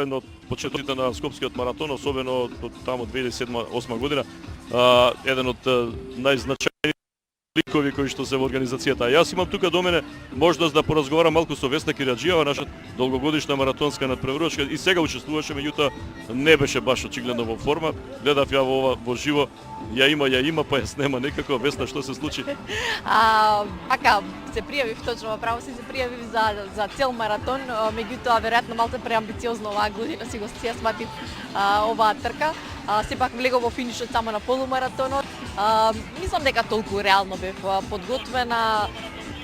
едно од почетоците на Скопскиот маратон, особено таму 2007-2008 година, еден од најзначајни ликови кои што се во организацијата. Јас имам тука до мене можност да поразговарам малку со Весна Кираџијава, наша долгогодишна маратонска надпреварувачка, и сега учествуваше, меѓутоа не беше баш очигледно во форма. Гледав ја во живо, ја има, па ја снема некако. Весна, што се случи? Така, се пријавив точно во право си, се пријавив за цел маратон, меѓутоа веројатно малку преамбициозно оваа година си го сватив оваа трка. Сепак влегов во финишот само на полумаратонот. Мислам дека толку реално бев подготвена.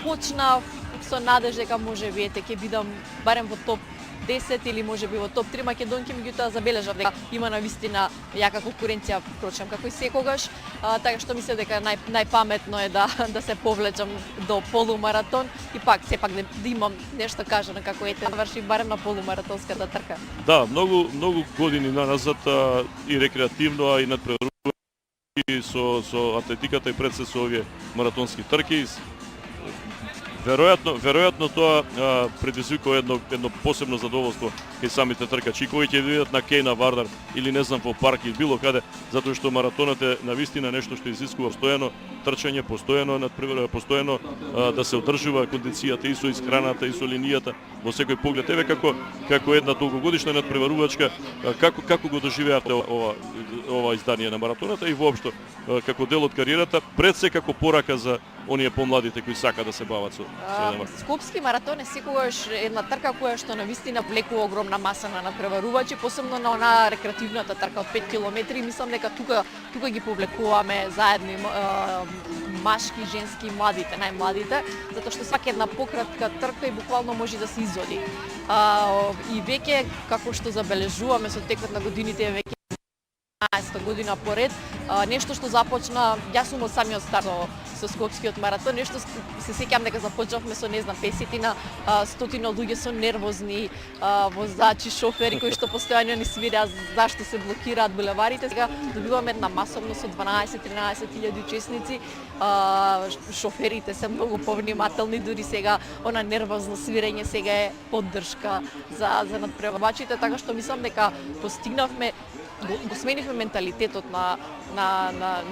Почнав со надеж дека можеби ќе бидам барем во топ 10 или можеби во топ 3 македонки, меѓутоа забележав дека има навистина јака конкуренција, впрочем како и секогаш, така што мислам дека најпаметно е да се повлечам до полумаратон и пак сепак да имам нешто кажано како ете заврши барем на полумаратонската трка. Да, многу години назад и рекреативно, и надпреварување со атлетиката и пред се со овие маратонски трки. Веројатно тоа предизвикува едно посебно задоволство кај самите тркачи кои ќе видат на Кејна Вардар или не знам во парк или било каде, затоа што маратонот е навистина нешто што изискува постојано трчање, постојано да се одржува кондицијата и со исхраната и со линијата во секој поглед. Еве како една долгогодишна надпреварувачка, како го доживеавте ова издание на маратоната и воопшто како дел од кариерата, пред се како порака за оние помладите кои сака да се бават со Скопски маратон е секогаш една трка која што навистина влекува огромна маса на надпреварувачи, посебно на онаа рекреативната трка од 5 километри. Мислам дека тука ги повлекуваме заедно машки, женски, младите, најмладите, затоа што свака една пократка трка и буквално може да се изоди. И веќе, како што забележуваме со текот на годините, веќе 15 година поред, нешто што започна, јас сум од самиот старт со Скопскиот маратон, нешто се сеќам дека започнавме со, не знам, 50-тина, 100 луѓе со нервозни возачи, шофери кои што постојано ни свираа зашто се блокираат булеварите. Сега добиваме една масовност со 12-13 илјади учесници. Шоферите се многу повнимателни, дури сега она нервозно свирење сега е поддршка за надпреварувачите, така што мислам дека постигнавме, го сменивме менталитетот на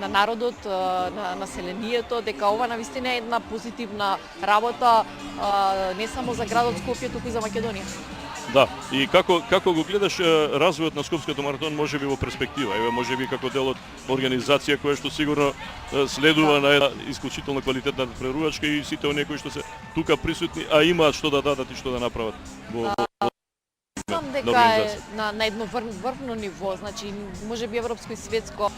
народот, на населението, дека ова навистина е една позитивна работа не само за градот Скопје, туку и за Македонија. Да, и како го гледаш развојот на Скопскиот маратон можеби во перспектива, еве можеби како дел од организација која што сигурно следува на една исклучително квалитетна надпреварувачка и сите оние кои што се тука присутни, а имаат што да дадат и што да направат во Мислам дека е на едно врвно ниво, значи можеби европско и светско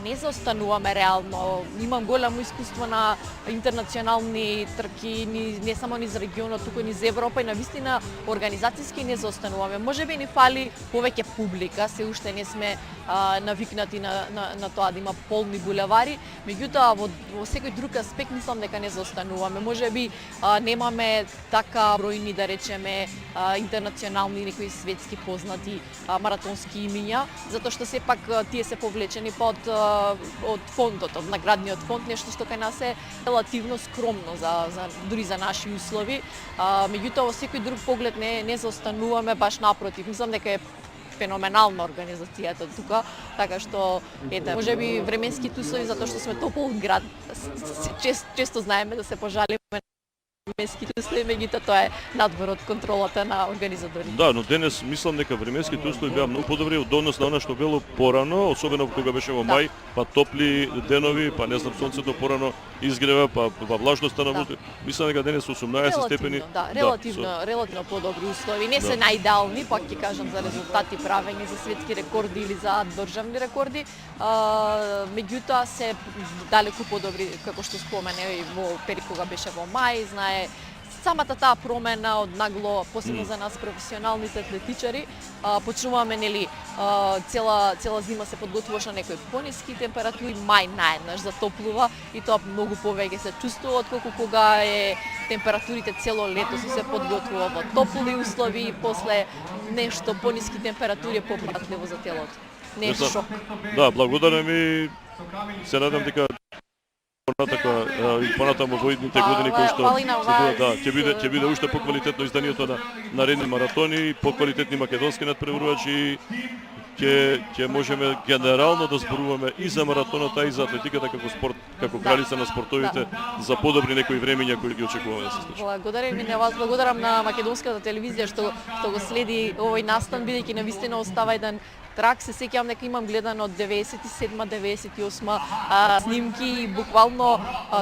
не заостануваме реално. Имам голямо искуство на интернационални трки, не само низ регионот, туку и низ Европа, и навистина организацијски не заостануваме. Можеби ни фали повеќе публика, се уште не сме навикнати на тоа да има полни булевари, меѓутоа во секој друг аспект мислам дека не заостануваме. Можеби немаме така бројни, да речеме, интернационални некои светски познати маратонски имиња, затоа што сепак тие се повлечени од фондот, од наградниот фонд, нешто што кај нас е релативно скромно дури за наши услови. Меѓутоа во секој друг поглед не заостануваме, баш напротив. Мислам дека е феноменална организацијата тука, така што ете, можеби временските услови затоа што сме топол град, често знаеме да се пожалиме временските услови, меѓутоа тоа е надвор од контролата на организаторите. Да, но денес мислам дека временските услови беа многу подобри од однос на она што било порано, особено кога беше во мај, па топли денови, па не знам, сонцето порано изгрева, па влажно стана. Мислам дека денес 18 степени. Да, релативно подобри услови. Не се најидеални, пак ќе кажам за резултати правени за светски рекорди или за државни рекорди, меѓутоа се далеку подобри, како што спомене и во период кога беше во мај, знае самата таа промена од нагло, посебно за нас професионалните атлетичари, почнуваме цела зима се подготвуваше на некои пониски температури, мај наеднаш затоплува и тоа многу повеќе се чувствува отколку кога температурите цело лето се подготвува во топли услови и после нешто пониски температури е попријатливо за телото. Не е шок. Да, благодарам и се надам дека понатаму во идните години кои што фали на вас. ќе биде уште поквалитетно изданието на редни маратони, поквалитетни македонски надпреварувачи. Ќе можеме генерално да зборуваме и за маратонот, а и за атлетиката како спорт, како кралица на спортовите, за подобри некои времиња кои ги очекуваме да се случат. Благодарам и на вас, благодарам на македонската телевизија што го следи овој настан, бидејќи навистина остава еден трак. Се сеќавам дека имам гледано од 97-98 снимки и буквално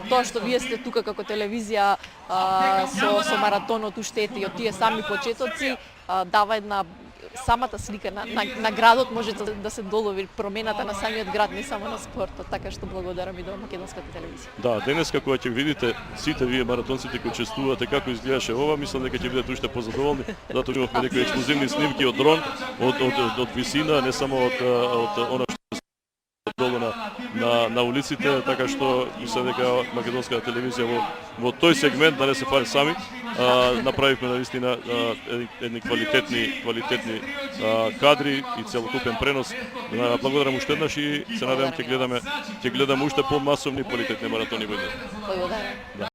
тоа што вие сте тука како телевизија со маратонот уште и од тие сами почетоци дава една самата слика на градот може да се долови промената на самиот град, не само на спортот, така што благодарам и до македонската телевизија. Да, денеска кога ќе видите сите вие маратонците кои учествувате како изгледаше ова, мислам дека ќе бидете уште позадоволни, затоа имавме некои ексклузивни снимки од дрон, од висина, не само од она што долу на улиците, така што мислам дека македонската телевизија во тој сегмент, да не се фали сами, направивме навистина едни квалитетни кадри и целокупен пренос. Благодарам уште еднаш и се надевам ќе гледаме уште помасовни квалитетни маратони во иднина. Благодарам.